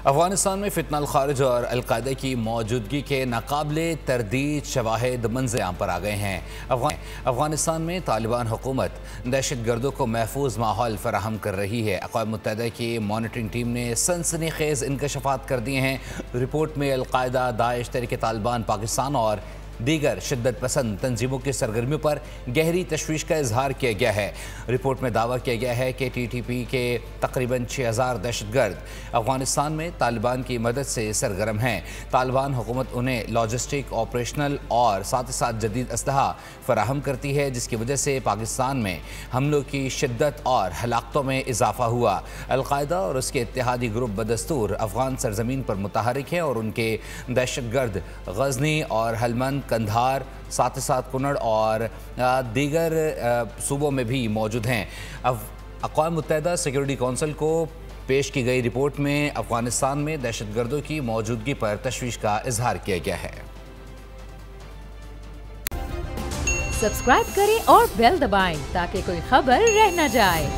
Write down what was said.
افغانستان میں فتنہ الخارج اور القاعدہ کی موجودگی کے ناقابل تردید شواہد منظر عام پر آ گئے ہیں۔ افغانستان میں طالبان حکومت دہشت گردوں کو محفوظ ماحول فراہم کر رہی ہے۔ اقوام متحدہ کی مانیٹرنگ ٹیم نے سنسنی خیز انکشافات کر دیے ہیں۔ رپورٹ میں القاعدہ، داعش، تحریک طالبان پاکستان اور دیگر شدت پسند تنظیموں کی سرگرمیوں پر گہری تشویش کا اظہار کیا گیا ہے۔ رپورٹ میں دعویٰ کیا گیا ہے کہ ٹی ٹی پی کے تقریباً 6000 دہشت گرد افغانستان میں طالبان کی مدد سے سرگرم ہیں۔ طالبان حکومت انہیں لاجسٹک، آپریشنل اور ساتھ جدید اسلحہ فراہم کرتی ہے، جس کی وجہ سے پاکستان میں حملوں کی شدت اور ہلاکتوں میں اضافہ ہوا۔ القاعدہ اور اس کے اتحادی گروپ بدستور افغان سرزمین پر متحرک ہیں اور ان کے دہشت گرد غزنی اور ہلمند، قندھار، ساتھ کنڑ اور دیگر صوبوں میں بھی موجود ہیں۔ اقوام متحدہ سیکورٹی کونسل کو پیش کی گئی رپورٹ میں افغانستان میں دہشت گردوں کی موجودگی پر تشویش کا اظہار کیا گیا ہے۔ سبسکرائب کریں اور بیل دبائیں تاکہ کوئی خبر رہ نہ جائے۔